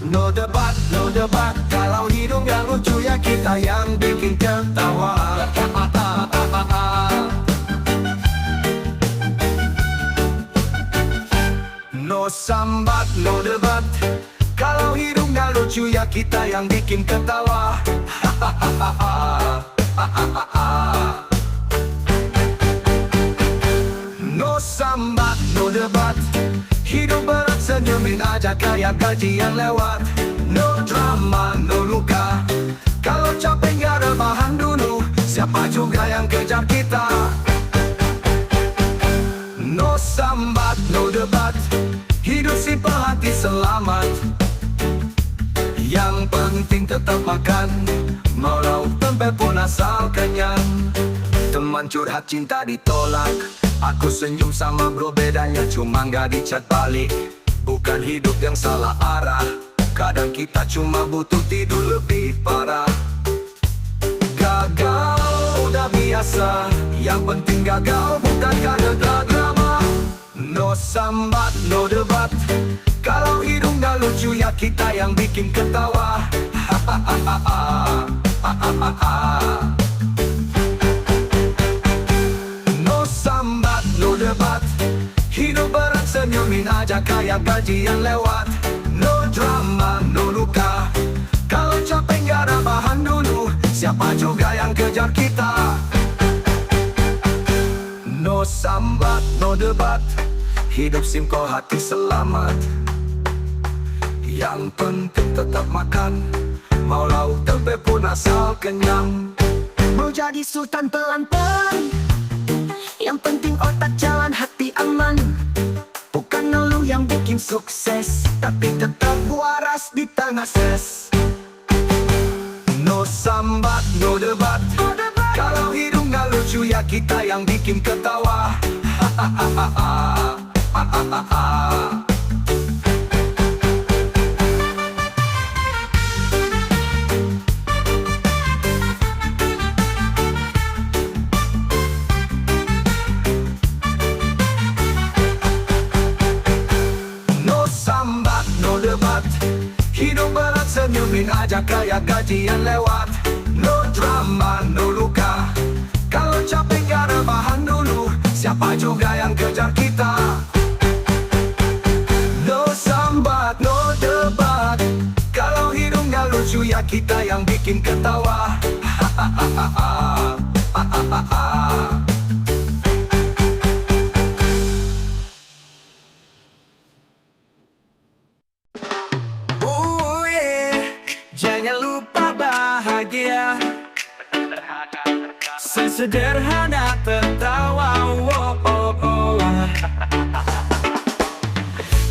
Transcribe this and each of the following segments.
No debat, no debat. Kalau hidung gak lucu ya kita yang bikin ketawa. No sambat, no debat. Kalau hidung gak lucu ya kita yang bikin ketawa. No sambat, no debat. Hidup berat senyumin aja kayak gaji yang lewat. No drama, no luka. Kalau capek gak rebahan dulu. Siapa juga yang kejar kita. No sambat, no debat. Hidup simpel hati selamat. Yang penting tetap makan. Mau lauk tempe pun asal kenyang. Teman curhat cinta ditolak. Aku senyum sama bro, bedanya cuma gak dicat balik. Bukan hidup yang salah arah. Kadang kita cuma butuh tidur lebih parah. Gagal udah biasa. Yang penting gagal bukan karena drama. No sambat, no debat. Kalau hidung gak lucu ya kita yang bikin ketawa. No sambat, no debat. Hidup berat senyumin aja kayak gaji yang lewat. No drama, no luka. Kalau capek gak rebahan dulu. Siapa juga yang kejar kita. No sambat, no debat. Hidup simple hati selamat. Yang penting tetap makan. Mau lauk tempe pun asal kenyang. Mau jadi sultan pelan-pelan. Yang penting otak jalan, hati aman. Bukan lu yang bikin sukses, Tapi tetap waras di tengah stres. No sambat, no debat. Kalau hidung gak lucu ya kita yang bikin ketawa. No sambat, no debat. Hidup berat senyumin aja kayak gaji yang lewat. No drama, no luka. Kalau capek gak rebahan dulu. Siapa juga yang kejar kita. No sambat, no debat. Kalau hidung gak lucu ya kita yang bikin ketawa. Jangan lupa bahagia. Sesederhana tertawa.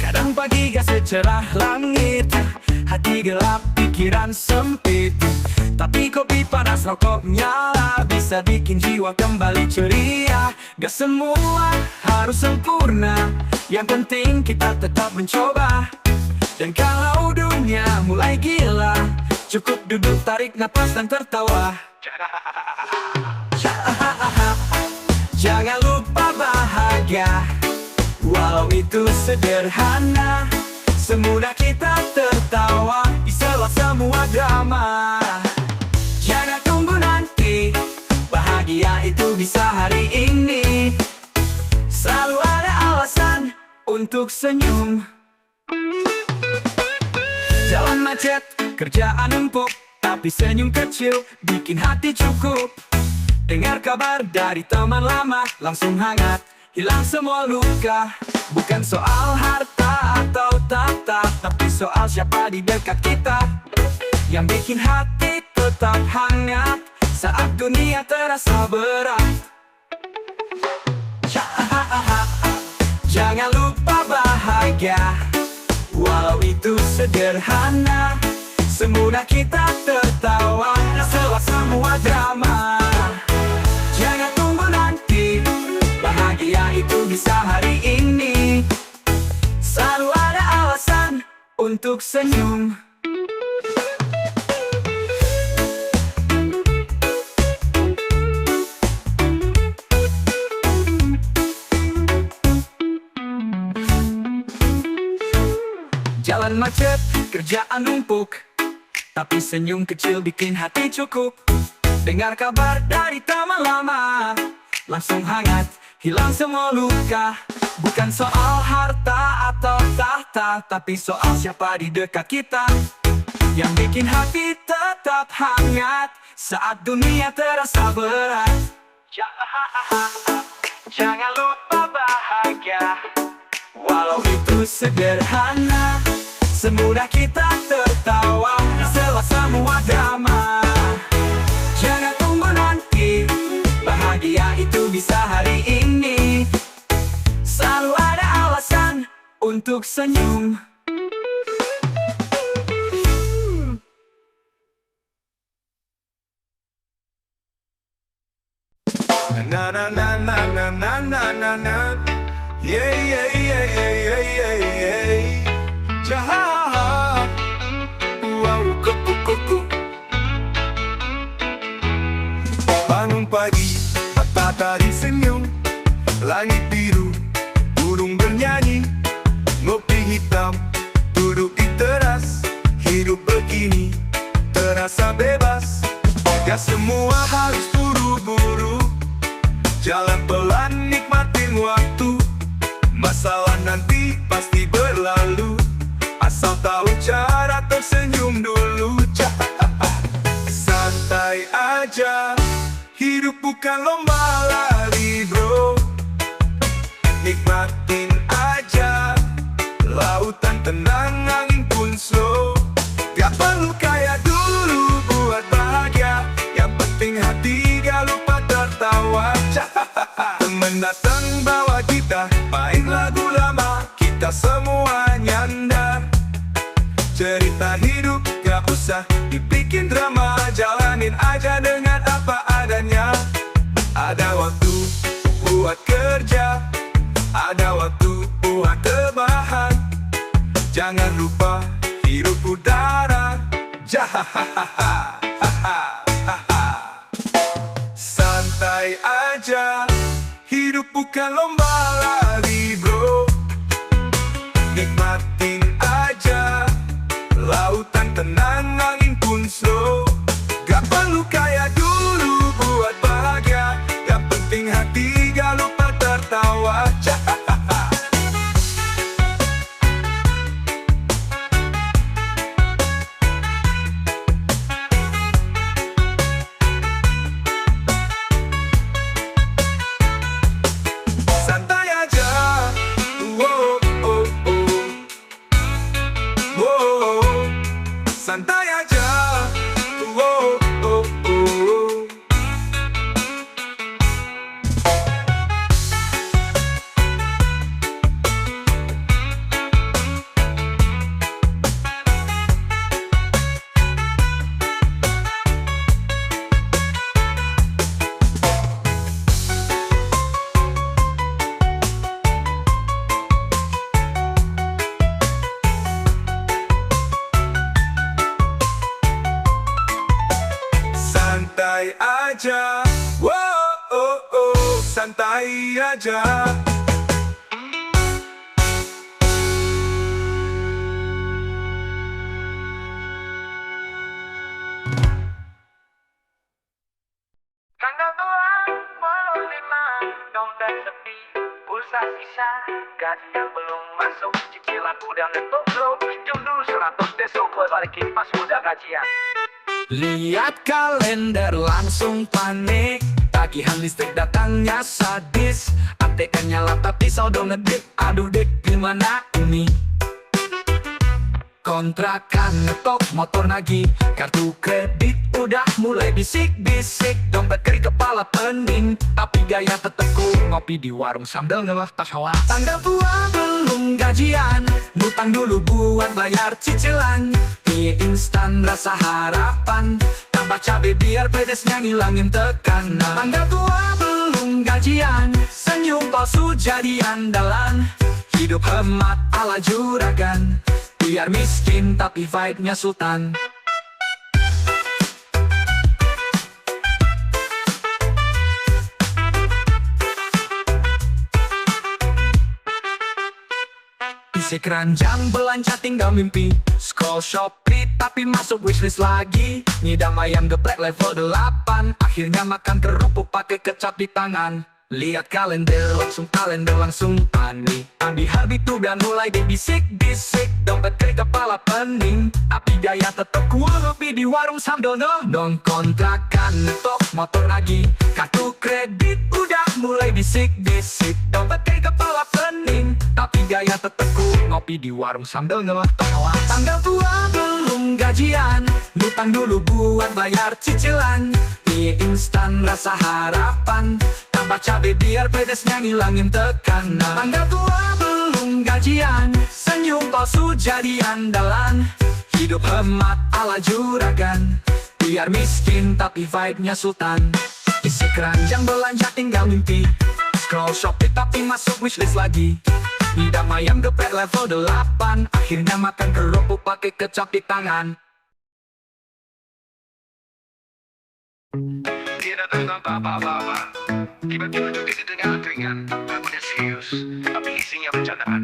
Kadang pagi gak secerah langit. Hati gelap, pikiran sempit. Tapi kopi panas, rokok nyala bisa bikin jiwa kembali ceria. Gak semua harus sempurna. Yang penting kita tetap mencoba. Dan kalau dunia mulai gila, cukup duduk, tarik napas dan tertawa. Jangan lupa bahagia. Walau itu sederhana, semudah kita tertawa di sela semua drama. Jangan tunggu nanti, bahagia itu bisa hari ini. Selalu ada alasan untuk senyum. Jalan macet, kerjaan empuk, tapi senyum kecil bikin hati cukup. Dengar kabar dari teman lama, langsung hangat, hilang semua luka. Bukan soal harta atau tahta, tapi soal siapa di dekat kita, yang bikin hati tetap hangat saat dunia terasa berat. Jangan lupa bahagia. Walau itu sederhana, semudah kita tertawa setelah semua drama. Jangan tunggu nanti, bahagia itu bisa hari ini. Selalu ada alasan untuk senyum. Jalan macet, kerjaan numpuk, tapi senyum kecil bikin hati cukup. Dengar kabar dari teman lama, langsung hangat, hilang semua luka. Bukan soal harta atau tahta, tapi soal siapa di dekat kita yang bikin hati tetap hangat saat dunia terasa berat. Jangan lupa bahagia, walau itu sederhana. Semudah kita tertawa setelah semua drama. Jangan tunggu nanti, bahagia itu bisa hari ini. Selalu ada alasan untuk senyum. Na na na na na na na na na. Yeah yeah yeah yeah yeah yeah yeah. Jahat. Wow kuku kuku. Bangun pagi, matahari senyum, langit biru, burung bernyanyi, ngopi hitam, duduk di teras. Hidup begini terasa bebas, gak semua harus buru-buru. Jalan pelan, nikmatin waktu. Masalah nanti pasti berlalu, asal tahu cara tersenyum dulu. Santai aja, hidup bukan lomba lari bro. Nikmatin aja, lautan tenang, angin pun slow. Gak perlu kaya dulu buat bahagia, yang penting hati gak lupa tertawa. Temen datang bawa kita main lagu lama, kita semua nyandar. Cerita hidup gak usah dibikin drama, jalanin aja dengan apa adanya. Ada waktu buat kerja, ada waktu buat tebahan. Jangan lupa hirup udara. Jahahaha. Santai aja, hidup bukan lomba lari bro. Nikmatin aja, lautan tenang, angin pun slow. Gak perlu kaya dulu buat bahagia, yang penting hati gak lupa tertawa. Santai aja, wow, oh, oh. Wow, santai aja, wow, oh, oh. Santai aja, wow, oh, oh. Santai aja. Tanggal 25, dompet sepi, pulsa sisa, gajian belum masuk, cicilan udah ngetok bro. Jam dulu 100 besok gue balikin pas udah gajian. Lihat kalender langsung panik, tagihan listrik datangnya sadis. ATM nyala tapi saldo ngedip, aduh dek gimana ini? Kontrakan ngetok, motor nagih, kartu kredit udah mulai bisik-bisik. Dompet kering kepala pening, tapi gaya tetep cool, ngopi di warung sambil ngelah tahawa. Tanggal tua belum gajian, ngutang dulu buat bayar cicilan. Mie instan rasa harapan, tambah cabai biar pedesnya ngilangin tekanan. Tanggal tua belum gajian, senyum palsu jadi andalan. Hidup hemat ala juragan, biar miskin tapi vibe-nya sultan. Isi keranjang belanja tinggal mimpi. Scroll Shopee tapi masuk wishlist lagi. Ngidam ayam geprek level 8. Akhirnya makan kerupuk pakai kecap di tangan. Lihat kalender langsung panik. Andi Harbi tuh dan mulai dibisik-bisik. Dompet ke kepala pening. Tapi gaya tetep cool ngopi di warung Samdono. Dong kontrakan tok motor lagi. Kartu kredit udah mulai bisik-bisik. Dompet ke kepala pening. Tapi gaya tetep cool ngopi di warung Samdono. Tanggal tua belum gajian. Ngutang dulu buat bayar cicilan. Mie instan rasa harapan. Tambah cabai biar pedesnya ngilangin tekanan. Tanggal tua belum gajian. Senyum palsu jadi andalan. Hidup hemat ala juragan. Biar miskin tapi vibe-nya sultan. Isi keranjang belanja tinggal mimpi. Scroll Shopee tapi masuk wishlist lagi. Ngidam ayam geprek level 8. Akhirnya makan kerupuk pakai kecap di tangan. Tidak tentang apa-apa. Tiba-tiba duduk dengan ringan. Namanya serius, tapi isinya bercandaan.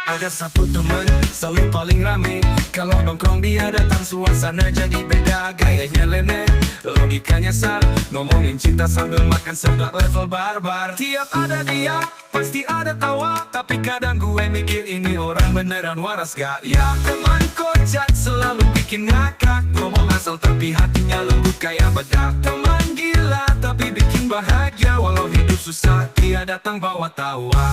Ada satu temen selalu paling rame. Kalau nongkrong dia datang suasana jadi beda. Gayanya lene, logikanya sar. Ngomongin cinta sambil makan seblak level barbar. Tiap ada dia, pasti ada tawa. Tapi kadang gue mikir ini orang beneran waras gak ya. Teman kocak selalu bikin ngakak. Ngomong asal tapi hatinya lembut kayak bedak. Teman gila tapi bikin bahagia. Walau hidup susah dia datang bawa tawa.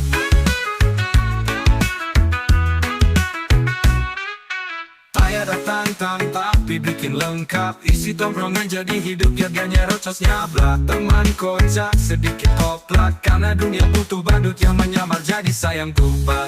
Ada tantang tapi bikin lengkap. Isi tongkrongan jadi hidup harganya rocos nyablak. Teman kocak sedikit oplak. Karena dunia butuh badut yang menyamar jadi sayang tumpah.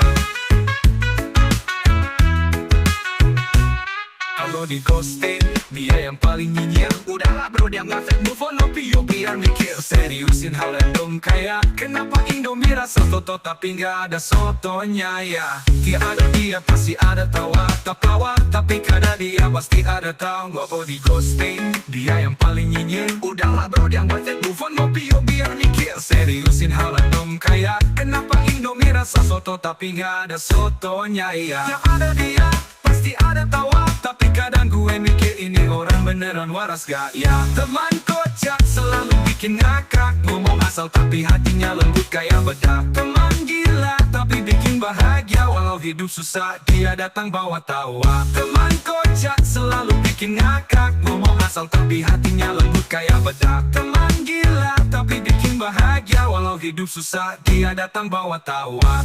Kalau di ghosting dia yang paling nyinyir. Udahlah bro dia nggak fake move on Opio biar mikir. Seriusin hal random kayak kenapa Indomie rasa soto tapi nggak ada sotonya ya. Tiada dia pasti ada tawa. Tawa tapi kada dia pasti ada tahu. Ngopo di ghosting dia yang paling nyinyir. Udahlah bro dia nggak fake move on Opio biar mikir. Seriusin hal random kayak kenapa Indomie rasa soto tapi nggak ada sotonya ya. Tiada dia pasti ada tawa. Tapi kadang gue mikir ini orang beneran waras gak ya. Teman kocak selalu bikin ngakak. Ngomong asal tapi hatinya lembut kayak bedak. Teman gila tapi bikin bahagia. Walau hidup susah dia datang bawa tawa. Teman kocak selalu bikin ngakak. Ngomong asal tapi hatinya lembut kayak bedak. Teman gila tapi bikin bahagia. Walau hidup susah dia datang bawa tawa.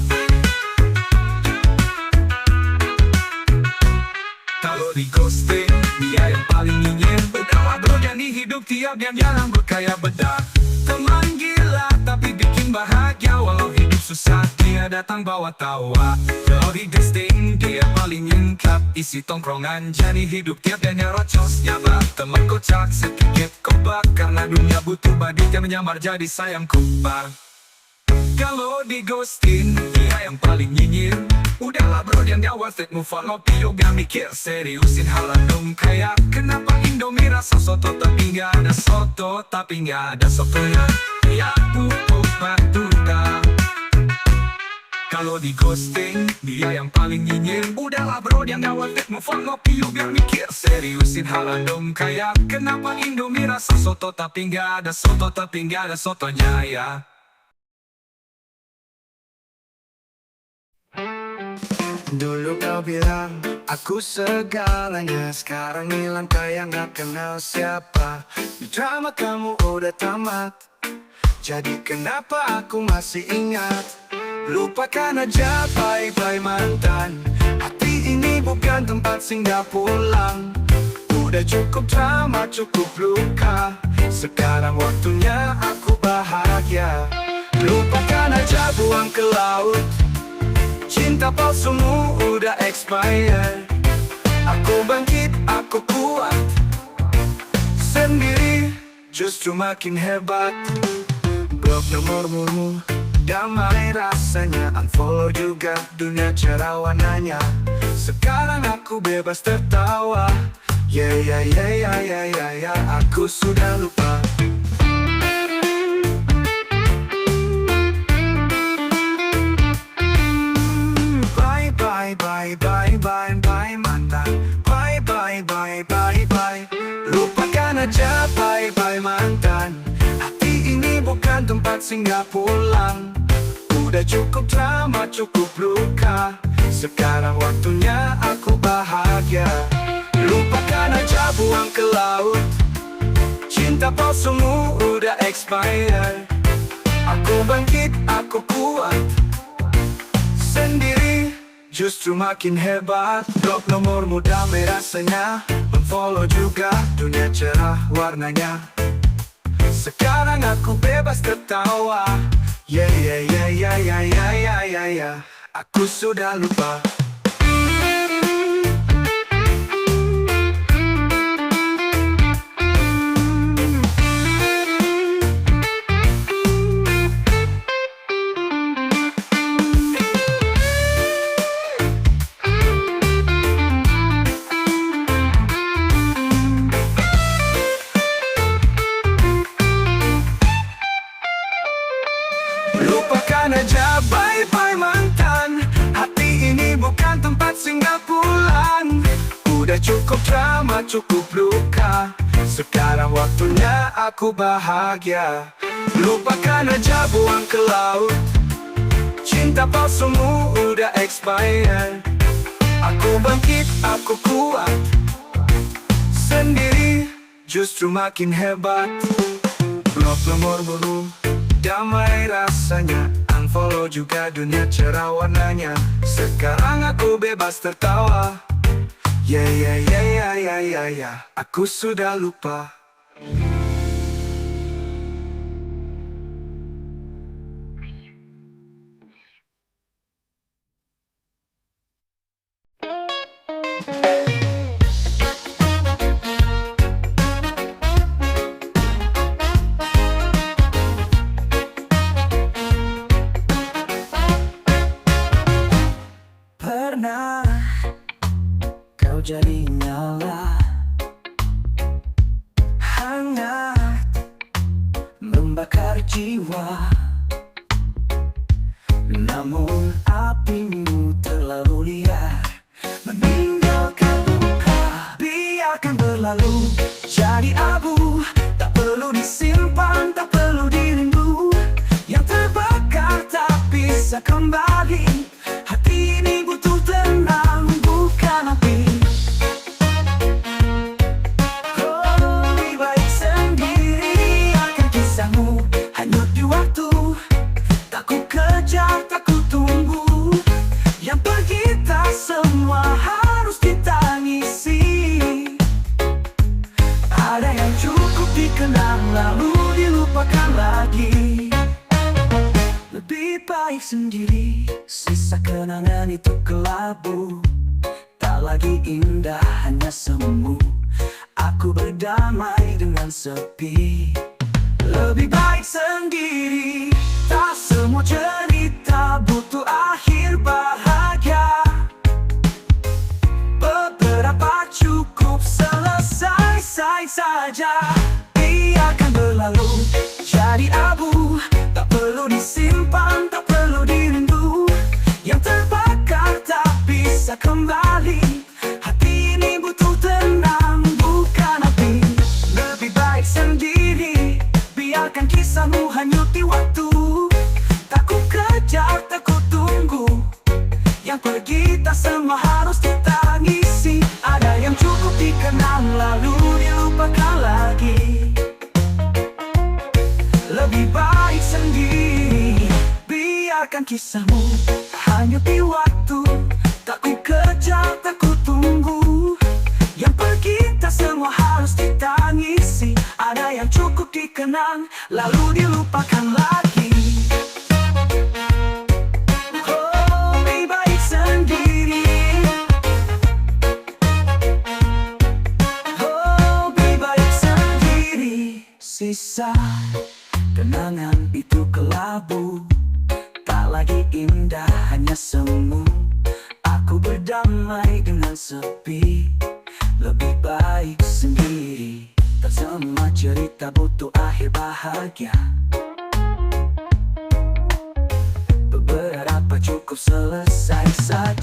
Kalau di ghosting dia yang paling nyinyir. Udahlah bro jangan hidup tiap yang jalan kayak bedak. Teman gila tapi bikin bahagia. Walau hidup susah dia datang bawa tawa. Kalau di ghosting dia paling nyingkap. Isi tongkrongan jadi hidup tiap yang rocos nyabak. Teman kocak sedikit kobak. Karena dunia butuh badut yang menyamar jadi sayang kupak. Kalau di ghosting dia yang paling nyinyir. Udahlah bro yang gawat fake move on Opio gak mikir. Seriusin hal random kayak kenapa Indomie rasa soto tapi gak ada soto. Tapi gak ada sotonya ya butuh batuta. Kalau di ghosting dia yang paling nyinyir. Udahlah bro yang gawat fake move on Opio gak mikir. Seriusin hal random kayak kenapa Indomie rasa soto tapi gak ada soto. Tapi gak ada sotonya ya. Dulu kau bilang aku segalanya. Sekarang hilang kayak gak kenal siapa. Drama kamu udah tamat. Jadi kenapa aku masih ingat. Lupakan aja bye-bye mantan. Hati ini bukan tempat singgah pulang. Udah cukup drama, cukup luka. Sekarang waktunya aku bahagia. Lupakan aja, buang ke laut. Cinta palsumu udah expired. Aku bangkit, aku kuat. Sendiri justru makin hebat. Blok nomormu, damai rasanya. Unfollow juga dunia cerah warnanya. Sekarang aku bebas tertawa. Aku sudah lupa. singgah pulang. Udah cukup drama, cukup luka. Sekarang waktunya aku bahagia. Lupakan aja, buang ke laut. Cinta palsumu udah expired. Aku bangkit, aku kuat. Sendiri justru makin hebat. Blok nomormu damai rasanya. Unfollow juga, dunia cerah warnanya. Sekarang aku bebas tertawa. Yeah, yeah, yeah, yeah, yeah, yeah, yeah, yeah, yeah. Aku sudah lupa. Lupakan aja, bye-bye mantan. Hati ini bukan tempat singgah pulang. Udah cukup drama, cukup luka. Sekarang waktunya aku bahagia. Lupakan aja, buang ke laut. Cinta palsumu udah expired. Aku bangkit, aku kuat. Sendiri justru makin hebat. Blok nomormu damai rasanya. Unfollow juga, dunia cerah warnanya. Sekarang aku bebas tertawa. Yeah, yeah, yeah, yeah, yeah, yeah, yeah. Aku sudah lupa. Pernah kau jadi nyala hangat membakar jiwa. Namun apimu terlalu liar meninggalkan luka. Biarkan berlalu jadi abu. Tak perlu disimpan, tak perlu dirindu. Yang terbakar tak bisa kembali. Hati ini butuh tenang, bukan api. Oh, lebih baik sendiri. Akan kisahmu hanyut di waktu. Tak ku kejar, tak ku tunggu. Yang pergi tak semua harus ditangisi. Ada yang cukup dikenang lalu dilupakan lagi. Lebih baik sendiri. Sisa kenangan itu kelabu. Tak lagi indah, hanya semu. Aku berdamai dengan sepi. Lebih baik sendiri. Tak semua cerita butuh akhir bahagia. Beberapa cukup selesai saja. Biarkan berlalu jadi abu. Tak perlu disimpan, tak perlu dirindu. Yang terbakar tak bisa kembali. Hati ini butuh tenang, bukan api. Lebih baik sendiri. Biarkan kisahmu hanyut di waktu. Tak ku kejar, tak ku tunggu. Yang pergi tak semua harus ditangisi. Ada yang cukup dikenang lalu dilupakan lagi. Lebih baik sendiri. Biarkan kisahmu hanyut di waktu. Tak ku kejar, tak ku tunggu. Yang pergi tak semua harus ditangisi. Ada yang cukup dikenang lalu dilupakan lagi. Oh, lebih baik sendiri. Oh, lebih baik sendiri. Sisa kenangan itu kelabu. Tak lagi indah, hanya semu. Aku berdamai dengan sepi. Lebih baik sendiri. Tak semua cerita butuh akhir bahagia. Beberapa cukup selesai saja.